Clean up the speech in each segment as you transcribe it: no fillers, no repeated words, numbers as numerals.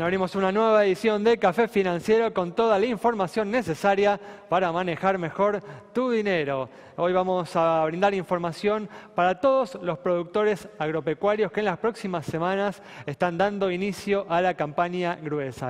abrimos una nueva edición de Café Financiero con toda la información necesaria para manejar mejor tu dinero. Hoy vamos a brindar información para todos los productores agropecuarios que en las próximas semanas están dando inicio a la campaña gruesa.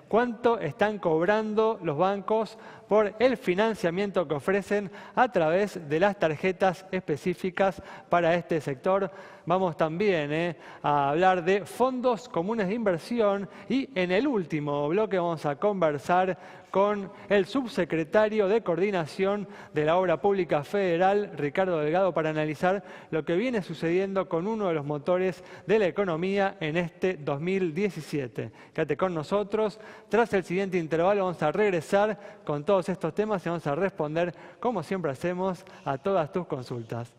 ¿Cuánto están cobrando los bancos por el financiamiento que ofrecen a través de las tarjetas específicas para este sector? Vamos también a hablar de fondos comunes de inversión y en el último bloque vamos a conversar con el subsecretario de Coordinación de la Obra Pública Federal, Ricardo Delgado, para analizar lo que viene sucediendo con uno de los motores de la economía en este 2017. Quédate con nosotros. Tras el siguiente intervalo vamos a regresar con todos estos temas y vamos a responder, como siempre hacemos, a todas tus consultas.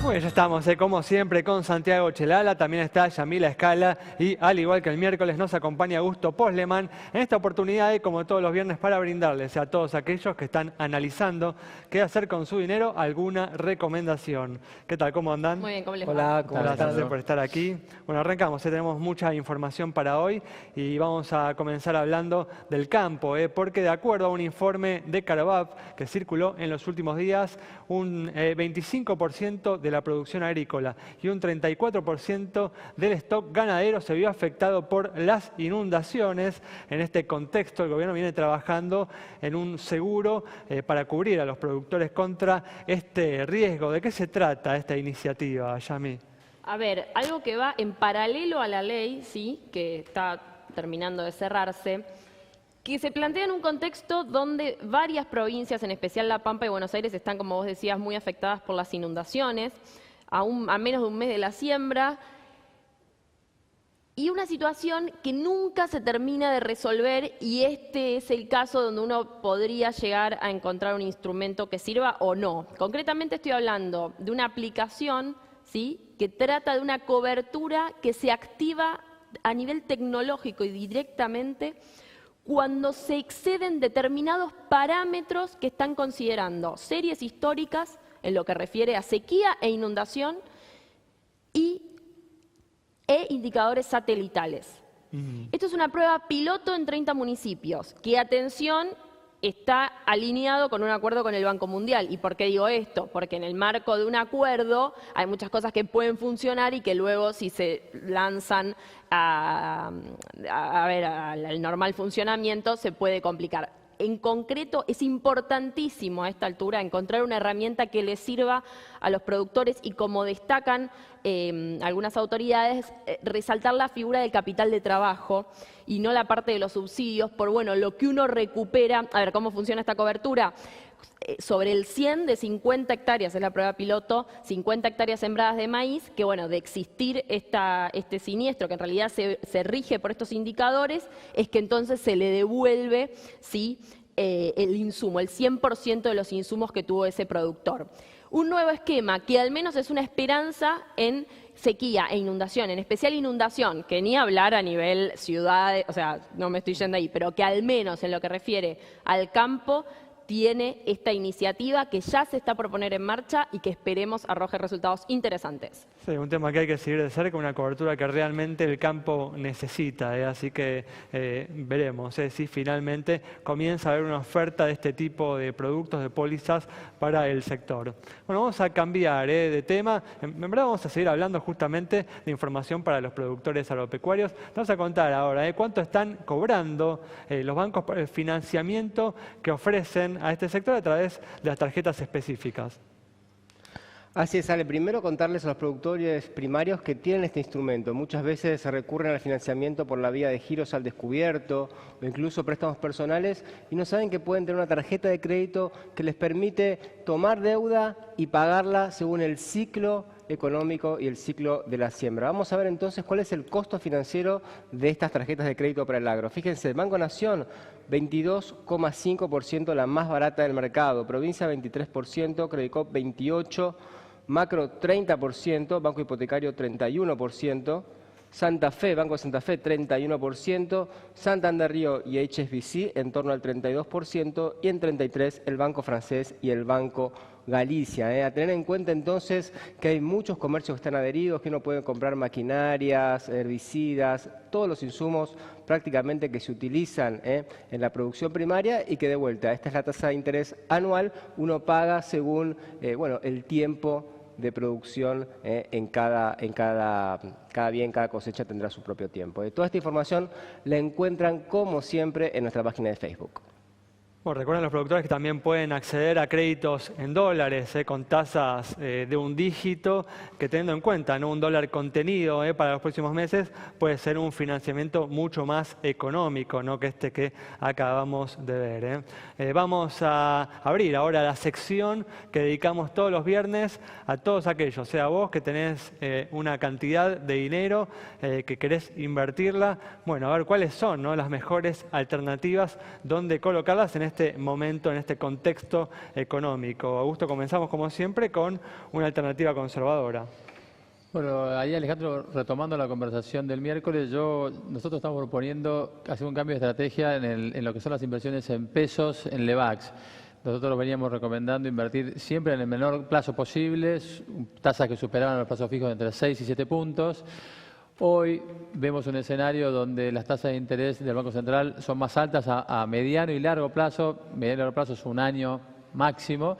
Bueno, ya estamos, como siempre, con Santiago Chelala, también está Yamila Escala y, al igual que el miércoles, nos acompaña Augusto Posleman en esta oportunidad, como todos los viernes, para brindarles a todos aquellos que están analizando qué hacer con su dinero alguna recomendación. ¿Qué tal? ¿Cómo andan? Muy bien, ¿cómo les va? Hola, ¿cómo están? Gracias por estar aquí. Bueno, arrancamos, tenemos mucha información para hoy y vamos a comenzar hablando del campo, porque de acuerdo a un informe de Carabab que circuló en los últimos días, un 25% de la producción agrícola y un 34% del stock ganadero se vio afectado por las inundaciones. En este contexto, el gobierno viene trabajando en un seguro para cubrir a los productores contra este riesgo. ¿De qué se trata esta iniciativa, Yami? A ver, algo que va en paralelo a la ley, sí, que está terminando de cerrarse, que se plantea en un contexto donde varias provincias, en especial La Pampa y Buenos Aires, están, como vos decías, muy afectadas por las inundaciones, a menos de un mes de la siembra, y una situación que nunca se termina de resolver, y este es el caso donde uno podría llegar a encontrar un instrumento que sirva o no. Concretamente estoy hablando de una aplicación, ¿sí?, que trata de una cobertura que se activa a nivel tecnológico y directamente cuando se exceden determinados parámetros que están considerando series históricas en lo que refiere a sequía e inundación e indicadores satelitales. Esto es una prueba piloto en 30 municipios, que, atención, está alineado con un acuerdo con el Banco Mundial. ¿Y por qué digo esto? Porque en el marco de un acuerdo hay muchas cosas que pueden funcionar y que luego, si se lanzan al normal funcionamiento, se puede complicar. En concreto, es importantísimo a esta altura encontrar una herramienta que les sirva a los productores y, como destacan algunas autoridades, resaltar la figura del capital de trabajo y no la parte de los subsidios, por lo que uno recupera. A ver, ¿cómo funciona esta cobertura? Sobre el 100 de 50 hectáreas, es la prueba piloto, 50 hectáreas sembradas de maíz, que de existir este siniestro, que en realidad se rige por estos indicadores, es que entonces se le devuelve, ¿sí?, el insumo, el 100% de los insumos que tuvo ese productor. Un nuevo esquema que al menos es una esperanza en sequía e inundación, en especial inundación, que ni hablar a nivel ciudad, o sea, no me estoy yendo ahí, pero que al menos en lo que refiere al campo tiene esta iniciativa que ya se está por poner en marcha y que esperemos arroje resultados interesantes. Sí, un tema que hay que seguir de cerca, una cobertura que realmente el campo necesita, así que veremos si finalmente comienza a haber una oferta de este tipo de productos, de pólizas para el sector. Bueno, vamos a cambiar de tema. En verdad vamos a seguir hablando justamente de información para los productores agropecuarios. Vamos a contar ahora cuánto están cobrando los bancos por el financiamiento que ofrecen a este sector a través de las tarjetas específicas. Así es, Ale. Primero contarles a los productores primarios que tienen este instrumento. Muchas veces se recurren al financiamiento por la vía de giros al descubierto o incluso préstamos personales y no saben que pueden tener una tarjeta de crédito que les permite tomar deuda y pagarla según el ciclo económico y el ciclo de la siembra. Vamos a ver entonces cuál es el costo financiero de estas tarjetas de crédito para el agro. Fíjense, Banco Nación, 22,5%, la más barata del mercado. Provincia, 23%, Credicop, 28%. Macro 30%, Banco Hipotecario 31%, Santa Fe, Banco de Santa Fe, 31%, Santander Río y HSBC en torno al 32% y en 33% el Banco Francés y el Banco Galicia. A tener en cuenta entonces que hay muchos comercios que están adheridos, que no pueden comprar maquinarias, herbicidas, todos los insumos prácticamente que se utilizan en la producción primaria y que de vuelta, esta es la tasa de interés anual, uno paga según el tiempo de producción en cada bien, cada cosecha tendrá su propio tiempo. Toda esta información la encuentran como siempre en nuestra página de Facebook. Bueno, recuerden los productores que también pueden acceder a créditos en dólares con tasas de un dígito, que teniendo en cuenta un dólar contenido para los próximos meses puede ser un financiamiento mucho más económico que este que acabamos de ver. Vamos a abrir ahora la sección que dedicamos todos los viernes a todos aquellos, sea vos que tenés una cantidad de dinero que querés invertirla, bueno, a ver cuáles son las mejores alternativas, dónde colocarlas en este momento, en este contexto económico. Augusto, comenzamos como siempre con una alternativa conservadora. Bueno, ahí Alejandro, retomando la conversación del miércoles, nosotros estamos proponiendo hacer un cambio de estrategia en lo que son las inversiones en pesos en Lebacs. Nosotros veníamos recomendando invertir siempre en el menor plazo posible, tasas que superaban los plazos fijos de entre 6 y 7 puntos. Hoy vemos un escenario donde las tasas de interés del Banco Central son más altas a mediano y largo plazo. Mediano y largo plazo es un año máximo.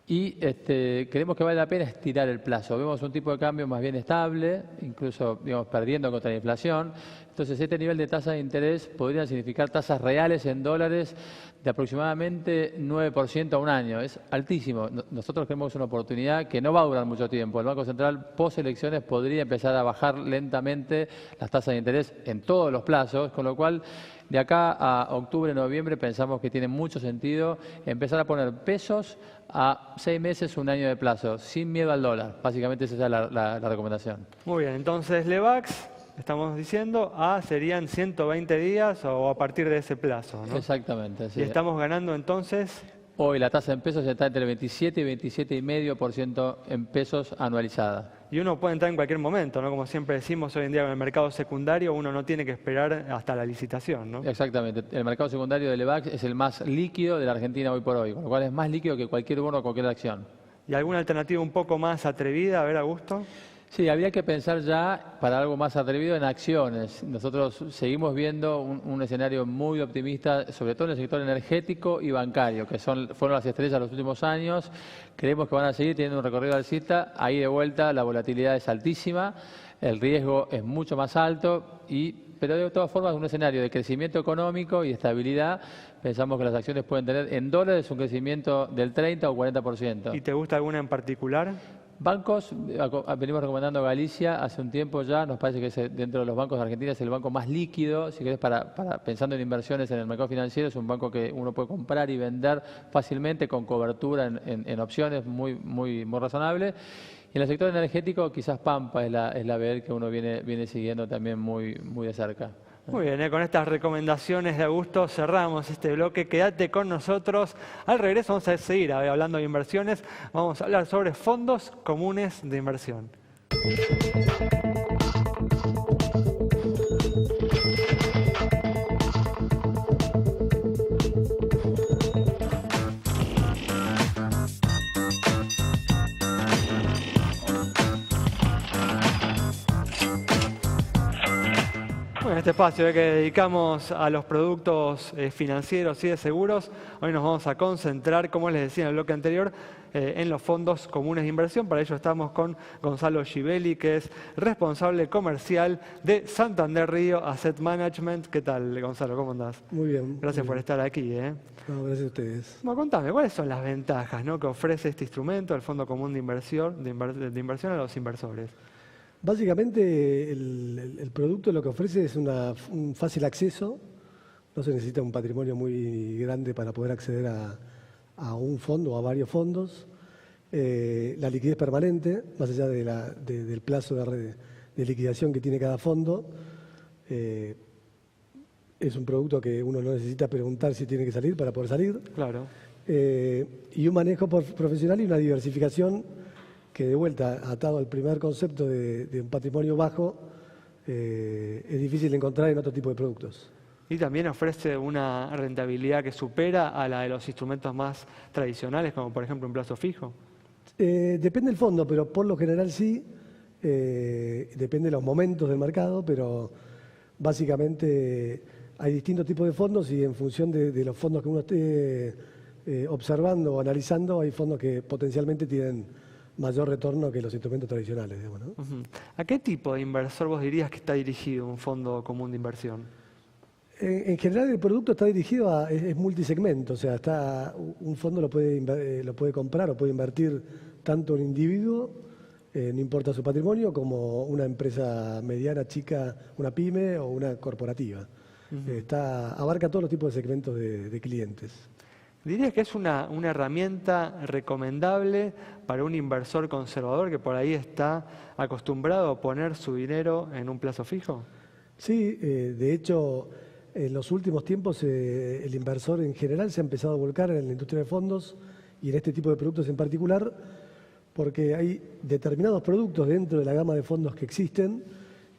Y creemos que vale la pena estirar el plazo. Vemos un tipo de cambio más bien estable, incluso perdiendo contra la inflación. Entonces, este nivel de tasa de interés podría significar tasas reales en dólares de aproximadamente 9% a un año. Es altísimo. Nosotros creemos que es una oportunidad que no va a durar mucho tiempo. El Banco Central, post elecciones, podría empezar a bajar lentamente las tasas de interés en todos los plazos, con lo cual, de acá a octubre, noviembre, pensamos que tiene mucho sentido empezar a poner pesos a 6 meses, un año de plazo, sin miedo al dólar. Básicamente esa es la recomendación. Muy bien, entonces Lebacs, estamos diciendo, serían 120 días o a partir de ese plazo, ¿no? Exactamente. Sí. Y estamos ganando entonces... Hoy la tasa en pesos está entre el 27 y 27,5% en pesos anualizada. Y uno puede entrar en cualquier momento, ¿no? Como siempre decimos hoy en día con el mercado secundario, uno no tiene que esperar hasta la licitación, ¿no? Exactamente. El mercado secundario de Lebacs es el más líquido de la Argentina hoy por hoy, con lo cual es más líquido que cualquier bono o cualquier acción. ¿Y alguna alternativa un poco más atrevida? A ver, Augusto. Sí, habría que pensar ya para algo más atrevido en acciones. Nosotros seguimos viendo un escenario muy optimista, sobre todo en el sector energético y bancario, que fueron las estrellas de los últimos años. Creemos que van a seguir teniendo un recorrido alcista. Ahí de vuelta la volatilidad es altísima, el riesgo es mucho más alto, pero de todas formas un escenario de crecimiento económico y estabilidad. Pensamos que las acciones pueden tener en dólares un crecimiento del 30 o 40%. ¿Y te gusta alguna en particular? Bancos, venimos recomendando Galicia hace un tiempo ya, nos parece que dentro de los bancos de Argentina es el banco más líquido, si querés, pensando en inversiones en el mercado financiero, es un banco que uno puede comprar y vender fácilmente con cobertura en opciones muy razonable. Y en el sector energético quizás Pampa es la BER que uno viene siguiendo también muy de cerca. Muy bien, con estas recomendaciones de Augusto cerramos este bloque. Quédate con nosotros. Al regreso vamos a seguir hablando de inversiones. Vamos a hablar sobre fondos comunes de inversión. En este espacio que dedicamos a los productos financieros y de seguros, hoy nos vamos a concentrar, como les decía en el bloque anterior, en los fondos comunes de inversión. Para ello estamos con Gonzalo Givelli, que es responsable comercial de Santander Río Asset Management. ¿Qué tal, Gonzalo? ¿Cómo andás? Muy bien. Gracias por estar aquí. No, gracias a ustedes. Bueno, contame, ¿cuáles son las ventajas que ofrece este instrumento, el Fondo Común de Inversión, de inversión a los inversores? Básicamente, el producto lo que ofrece es un fácil acceso. No se necesita un patrimonio muy grande para poder acceder a un fondo o a varios fondos. La liquidez permanente, más allá del plazo de liquidación que tiene cada fondo. Es un producto que uno no necesita preguntar si tiene que salir para poder salir. Claro. Y un manejo profesional y una diversificación que, de vuelta, atado al primer concepto de un patrimonio bajo, es difícil encontrar en otro tipo de productos. Y también ofrece una rentabilidad que supera a la de los instrumentos más tradicionales, como por ejemplo un plazo fijo. Depende del fondo, pero por lo general sí. Depende de los momentos del mercado, pero básicamente hay distintos tipos de fondos y en función de los fondos que uno esté observando o analizando, hay fondos que potencialmente tienen mayor retorno que los instrumentos tradicionales, digamos, ¿no? ¿A qué tipo de inversor vos dirías que está dirigido un fondo común de inversión? En general el producto está dirigido es multisegmento, o sea, un fondo lo puede comprar o puede invertir tanto un individuo, no importa su patrimonio, como una empresa mediana, chica, una pyme o una corporativa. Abarca todos los tipos de segmentos de clientes. ¿Dirías que es una herramienta recomendable para un inversor conservador que por ahí está acostumbrado a poner su dinero en un plazo fijo? Sí, de hecho, en los últimos tiempos el inversor en general se ha empezado a volcar en la industria de fondos y en este tipo de productos en particular, porque hay determinados productos dentro de la gama de fondos que existen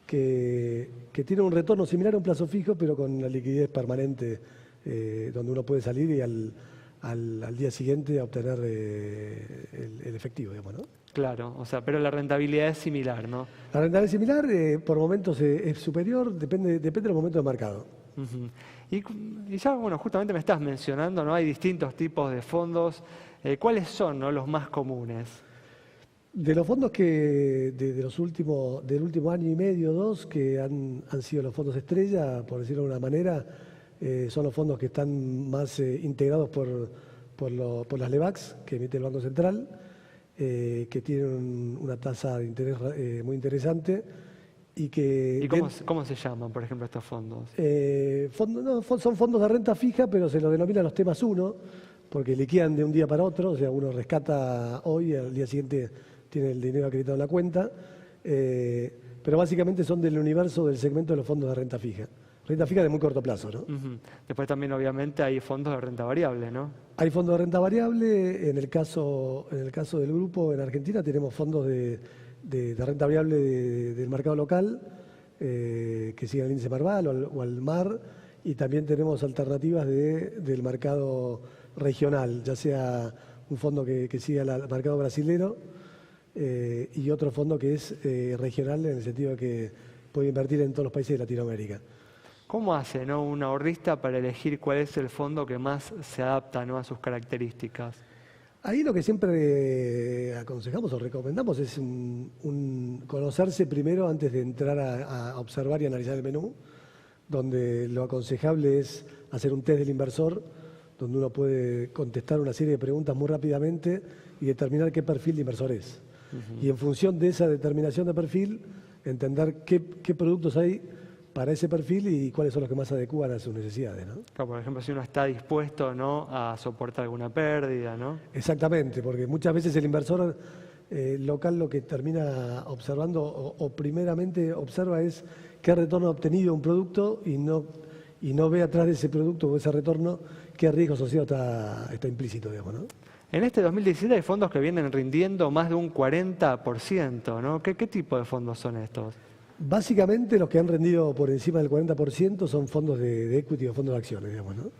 que tienen un retorno similar a un plazo fijo, pero con la liquidez permanente, donde uno puede salir y al día siguiente a obtener el efectivo, digamos, ¿no? Claro, o sea, pero la rentabilidad es similar, ¿no? La rentabilidad es similar, por momentos es superior, depende de los momentos de mercado. Y ya, bueno, justamente me estás mencionando, ¿no? Hay distintos tipos de fondos. ¿Cuáles son, ¿no?, los más comunes? De los fondos del último año y medio, dos, que han sido los fondos estrella, por decirlo de una manera, son los fondos que están más integrados por las LEVACs que emite el Banco Central, que tienen una tasa de interés muy interesante. ¿Y cómo se llaman, por ejemplo, estos fondos? Son fondos de renta fija, pero se los denominan los temas 1, porque liquidan de un día para otro, o sea, uno rescata hoy y al día siguiente tiene el dinero acreditado en la cuenta, pero básicamente son del universo del segmento de los fondos de renta fija. Renta fija de muy corto plazo, ¿no? Después también, obviamente, hay fondos de renta variable, ¿no? Hay fondos de renta variable. En el caso del grupo en Argentina tenemos fondos de renta variable del mercado local, que siguen el índice Merval o al MAR, y también tenemos alternativas del mercado regional, ya sea un fondo que siga el mercado brasilero y otro fondo que es regional en el sentido de que puede invertir en todos los países de Latinoamérica. ¿Cómo hace, ¿no?, un ahorrista para elegir cuál es el fondo que más se adapta, ¿no?, a sus características? Ahí lo que siempre aconsejamos o recomendamos es conocerse primero antes de entrar a observar y analizar el menú, donde lo aconsejable es hacer un test del inversor, donde uno puede contestar una serie de preguntas muy rápidamente y determinar qué perfil de inversor es. Y en función de esa determinación de perfil, entender qué productos hay para ese perfil y cuáles son los que más se adecúan a sus necesidades, ¿no? Claro, por ejemplo, si uno está dispuesto, ¿no?, a soportar alguna pérdida, ¿no? Exactamente, porque muchas veces el inversor local lo que termina observando o primeramente observa es qué retorno ha obtenido un producto y no ve atrás de ese producto o ese retorno qué riesgo asociado está implícito, digamos, ¿no? En este 2017 hay fondos que vienen rindiendo más de un 40%, ¿no? ¿Qué tipo de fondos son estos? Básicamente los que han rendido por encima del 40% son fondos de equity o fondos de acciones, digamos, ¿no?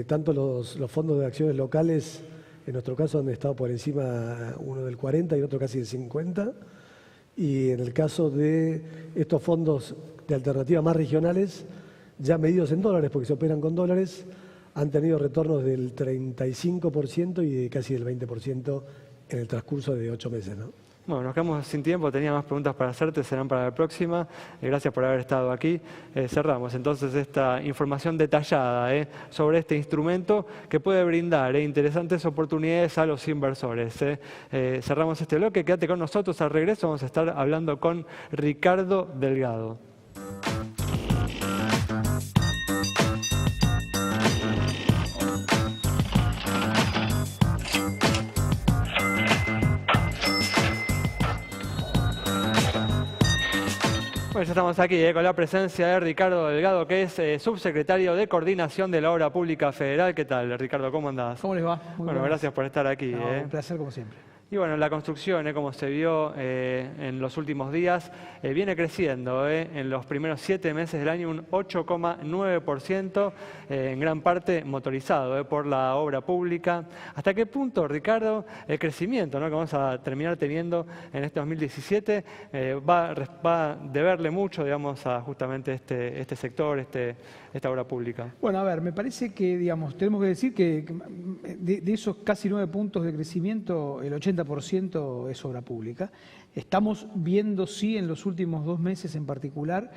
Tanto los fondos de acciones locales, en nuestro caso, han estado por encima uno del 40 y otro casi del 50. Y en el caso de estos fondos de alternativas más regionales, ya medidos en dólares, porque se operan con dólares, han tenido retornos del 35% y de casi del 20% en el transcurso de 8 meses, ¿no? Bueno, nos quedamos sin tiempo, tenía más preguntas para hacerte, serán para la próxima. Gracias por haber estado aquí. Cerramos entonces esta información detallada sobre este instrumento que puede brindar interesantes oportunidades a los inversores. Cerramos este bloque, quédate con nosotros, al regreso vamos a estar hablando con Ricardo Delgado. Bueno, ya estamos aquí con la presencia de Ricardo Delgado, que es subsecretario de Coordinación de la Obra Pública Federal. ¿Qué tal, Ricardo? ¿Cómo andás? ¿Cómo les va? Bueno, gracias por estar aquí. Un placer, como siempre. Y bueno, la construcción, como se vio en los últimos días, viene creciendo. En los primeros 7 meses del año un 8,9%, en gran parte motorizado por la obra pública. ¿Hasta qué punto, Ricardo, el crecimiento que vamos a terminar teniendo en este 2017 va a deberle mucho, digamos, a justamente este sector, esta obra pública? Bueno, a ver, me parece que, digamos, tenemos que decir que de esos casi 9 puntos de crecimiento, el 80% es obra pública. Estamos viendo, sí, en los últimos 2 meses en particular,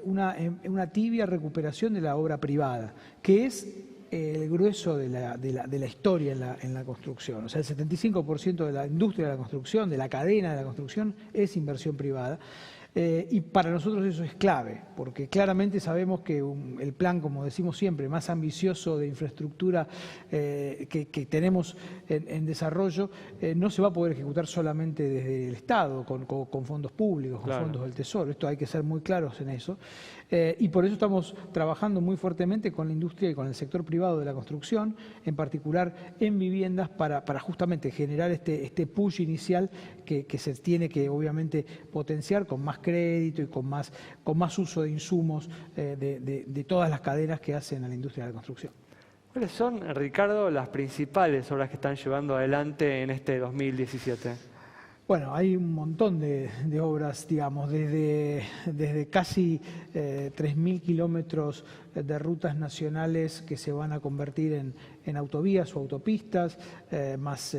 una tibia recuperación de la obra privada, que es el grueso de la historia en la construcción. O sea, el 75% de la industria de la construcción, de la cadena de la construcción, es inversión privada. Y para nosotros eso es clave, porque claramente sabemos que el plan, como decimos siempre, más ambicioso de infraestructura que tenemos en desarrollo, no se va a poder ejecutar solamente desde el Estado, con fondos públicos, con fondos del Tesoro. Esto hay que ser muy claros en eso. Y por eso estamos trabajando muy fuertemente con la industria y con el sector privado de la construcción, en particular en viviendas, para justamente generar este push inicial que se tiene que obviamente potenciar con más crédito y con más uso de insumos de todas las cadenas que hacen a la industria de la construcción. ¿Cuáles son, Ricardo, las principales obras que están llevando adelante en este 2017? Bueno, hay un montón de obras, digamos, desde casi 3.000 kilómetros de rutas nacionales que se van a convertir en autovías o autopistas, más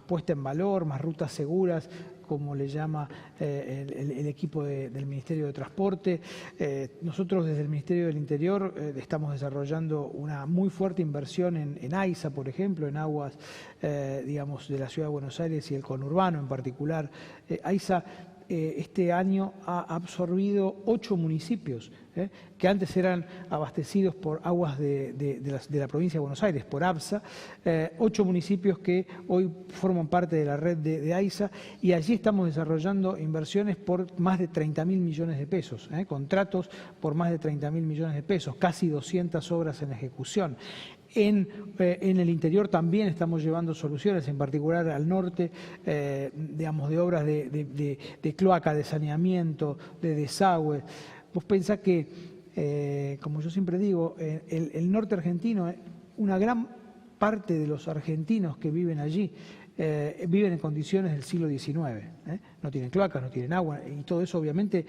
puesta en valor, más rutas seguras, como le llama el equipo del Ministerio de Transporte. Nosotros desde el Ministerio del Interior estamos desarrollando una muy fuerte inversión en AISA, por ejemplo, en aguas, digamos, de la Ciudad de Buenos Aires y el conurbano en particular. AISA este año ha absorbido 8 municipios que antes eran abastecidos por aguas de la provincia de Buenos Aires, por ABSA, 8 municipios que hoy forman parte de la red de AISA, y allí estamos desarrollando inversiones por más de 30.000 millones de pesos, contratos por más de 30.000 millones de pesos, casi 200 obras en ejecución. En el interior también estamos llevando soluciones, en particular al norte, digamos, de obras de cloaca, de saneamiento, de desagüe. Vos pensás que, como yo siempre digo, el norte argentino, una gran parte de los argentinos que viven allí viven en condiciones del siglo XIX. No tienen cloacas, no tienen agua, y todo eso obviamente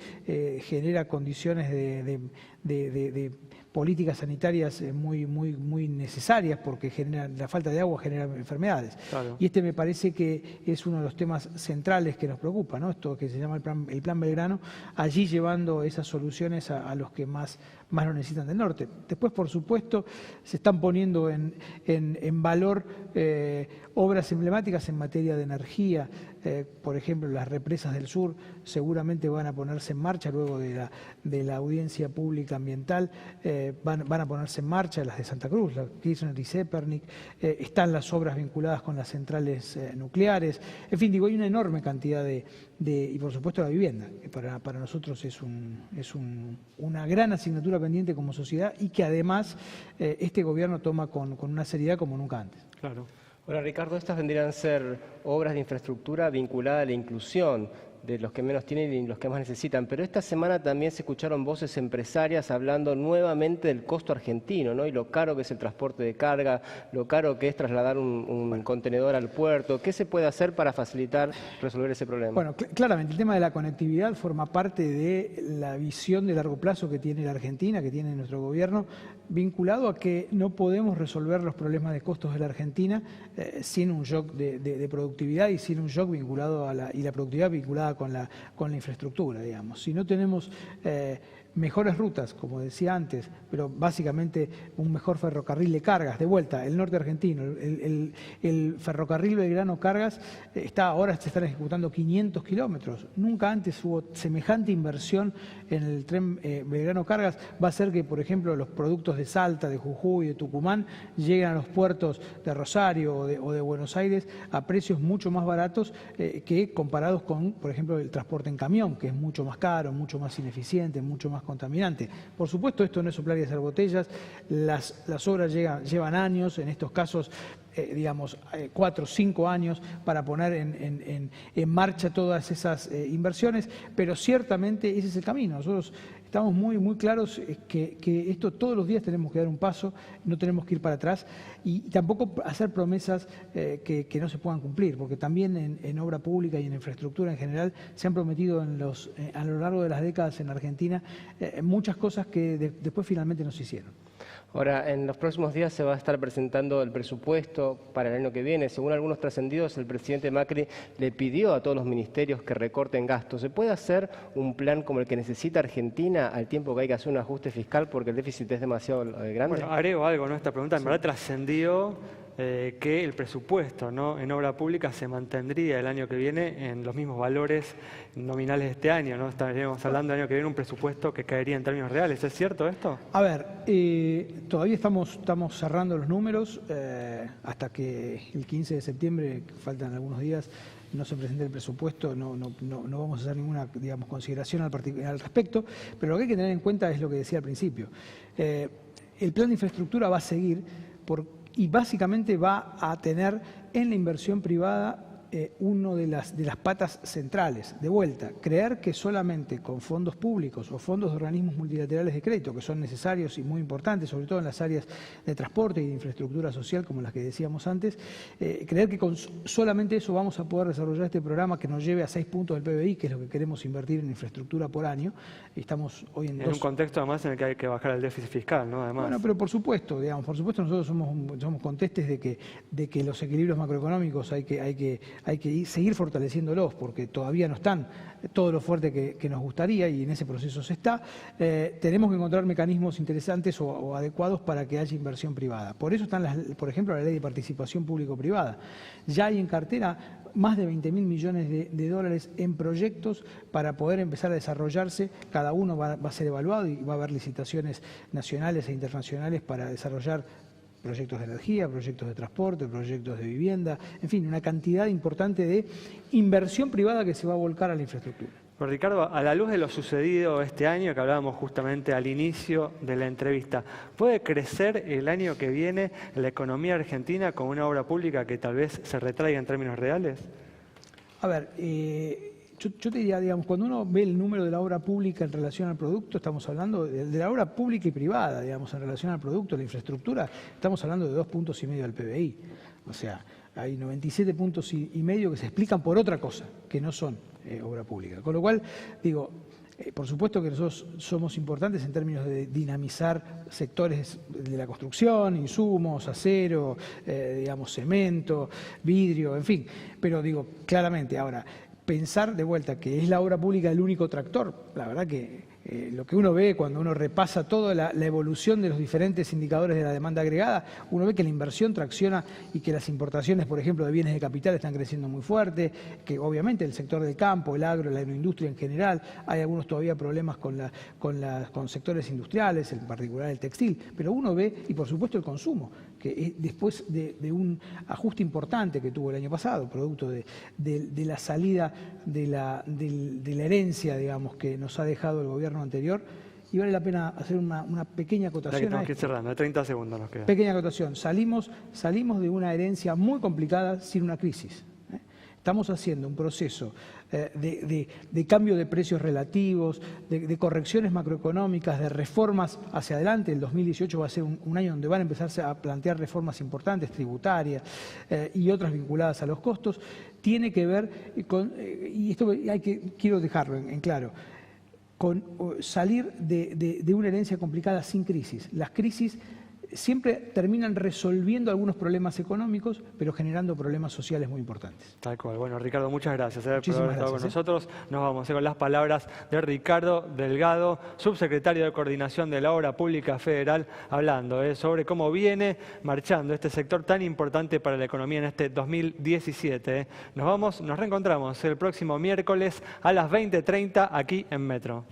genera condiciones de políticas sanitarias muy necesarias, porque la falta de agua genera enfermedades. Claro. Y me parece que es uno de los temas centrales que nos preocupa, ¿no? Esto que se llama el Plan Belgrano, allí llevando esas soluciones a los que más lo necesitan del norte. Después, por supuesto, se están poniendo en valor obras emblemáticas en materia de energía. Por ejemplo, las represas del sur seguramente van a ponerse en marcha luego de la audiencia pública ambiental, van a ponerse en marcha las de Santa Cruz, la Kirchner y Zepernik, están las obras vinculadas con las centrales nucleares. En fin, digo, hay una enorme cantidad y por supuesto la vivienda, que para nosotros es una gran asignatura pendiente como sociedad, y que además este gobierno toma con una seriedad como nunca antes. Claro. Ahora, Ricardo, estas vendrían a ser obras de infraestructura vinculada a la inclusión de los que menos tienen y los que más necesitan. Pero esta semana también se escucharon voces empresarias hablando nuevamente del costo argentino, ¿no? Y lo caro que es el transporte de carga, lo caro que es trasladar un contenedor al puerto. ¿Qué se puede hacer para facilitar resolver ese problema? Bueno, claramente el tema de la conectividad forma parte de la visión de largo plazo que tiene la Argentina, que tiene nuestro gobierno, vinculado a que no podemos resolver los problemas de costos de la Argentina sin un shock de productividad, y sin un shock vinculado y la productividad vinculada con la infraestructura, digamos. Si no tenemos mejores rutas, como decía antes, pero básicamente un mejor ferrocarril de cargas, de vuelta, el norte argentino, el ferrocarril Belgrano Cargas, ahora se están ejecutando 500 kilómetros. Nunca antes hubo semejante inversión en el tren Belgrano Cargas. Va a hacer que, por ejemplo, los productos de Salta, de Jujuy, de Tucumán, lleguen a los puertos de Rosario o de Buenos Aires a precios mucho más baratos que comparados con, por ejemplo, el transporte en camión, que es mucho más caro, mucho más ineficiente, mucho más contaminante. Por supuesto, esto no es soplar y hacer botellas. Las obras llevan años. En estos casos digamos, 4 o 5 años para poner en marcha todas esas inversiones, pero ciertamente ese es el camino. Nosotros estamos muy claros que esto todos los días tenemos que dar un paso, no tenemos que ir para atrás y tampoco hacer promesas que no se puedan cumplir, porque también en obra pública y en infraestructura en general se han prometido a lo largo de las décadas en Argentina muchas cosas que después finalmente no se hicieron. Ahora, en los próximos días se va a estar presentando el presupuesto para el año que viene. Según algunos trascendidos, el presidente Macri le pidió a todos los ministerios que recorten gastos. ¿Se puede hacer un plan como el que necesita Argentina al tiempo que hay que hacer un ajuste fiscal porque el déficit es demasiado grande? Bueno, agrego algo, ¿no? Esta pregunta en verdad trascendió que el presupuesto, ¿no?, en obra pública se mantendría el año que viene en los mismos valores nominales de este año, ¿no? Estaríamos hablando del año que viene un presupuesto que caería en términos reales. ¿Es cierto esto? A ver, todavía estamos cerrando los números hasta que el 15 de septiembre, faltan algunos días, no se presente el presupuesto, no vamos a hacer ninguna, digamos, consideración al respecto, pero lo que hay que tener en cuenta es lo que decía al principio. El plan de infraestructura va a seguir y básicamente va a tener en la inversión privada una de las patas centrales. De vuelta, creer que solamente con fondos públicos o fondos de organismos multilaterales de crédito, que son necesarios y muy importantes, sobre todo en las áreas de transporte y de infraestructura social, como las que decíamos antes, creer que con solamente eso vamos a poder desarrollar este programa que nos lleve a 6 puntos del PBI, que es lo que queremos invertir en infraestructura por año. Estamos hoy en un contexto además en el que hay que bajar el déficit fiscal, ¿no? Además. Bueno, pero por supuesto nosotros somos contestes de que los equilibrios macroeconómicos hay que seguir fortaleciéndolos, porque todavía no están todo lo fuerte que nos gustaría y en ese proceso se está. Tenemos que encontrar mecanismos interesantes o adecuados para que haya inversión privada. Por eso están, por ejemplo, la ley de participación público-privada. Ya hay en cartera más de 20.000 millones de dólares en proyectos para poder empezar a desarrollarse. Cada uno va a ser evaluado y va a haber licitaciones nacionales e internacionales para desarrollar proyectos de energía, proyectos de transporte, proyectos de vivienda, en fin, una cantidad importante de inversión privada que se va a volcar a la infraestructura. Pero Ricardo, a la luz de lo sucedido este año, que hablábamos justamente al inicio de la entrevista, ¿puede crecer el año que viene la economía argentina con una obra pública que tal vez se retraiga en términos reales? A ver, yo te diría, digamos, cuando uno ve el número de la obra pública en relación al producto, estamos hablando de la obra pública y privada, digamos, en relación al producto, la infraestructura, estamos hablando de 2,5 puntos del PBI. O sea, hay 97,5 puntos que se explican por otra cosa, que no son obra pública. Con lo cual, digo, por supuesto que nosotros somos importantes en términos de dinamizar sectores de la construcción, insumos, acero, digamos, cemento, vidrio, en fin. Pero digo, claramente, ahora, pensar de vuelta que es la obra pública el único tractor, la verdad que lo que uno ve cuando uno repasa toda la evolución de los diferentes indicadores de la demanda agregada, uno ve que la inversión tracciona y que las importaciones, por ejemplo, de bienes de capital están creciendo muy fuerte, que obviamente el sector del campo, el agro, la agroindustria en general, hay algunos todavía problemas con sectores industriales, en particular el textil, pero uno ve, y por supuesto el consumo, que después de un ajuste importante que tuvo el año pasado, producto de la salida de la herencia, digamos, que nos ha dejado el gobierno anterior, y vale la pena hacer una pequeña acotación. Tenemos que ir cerrando, 30 segundos nos queda. Pequeña acotación. Salimos de una herencia muy complicada sin una crisis. Estamos haciendo un proceso de cambio de precios relativos, de correcciones macroeconómicas, de reformas hacia adelante. El 2018 va a ser un año donde van a empezarse a plantear reformas importantes, tributarias y otras vinculadas a los costos. Tiene que ver con, y esto quiero dejarlo en claro, con salir de una herencia complicada sin crisis. Las crisis siempre terminan resolviendo algunos problemas económicos, pero generando problemas sociales muy importantes. Tal cual. Bueno, Ricardo, muchas gracias por haber estado con nosotros. Nos vamos con las palabras de Ricardo Delgado, subsecretario de Coordinación de la Obra Pública Federal, hablando sobre cómo viene marchando este sector tan importante para la economía en este 2017. Nos reencontramos el próximo miércoles a las 20:30 aquí en Metro.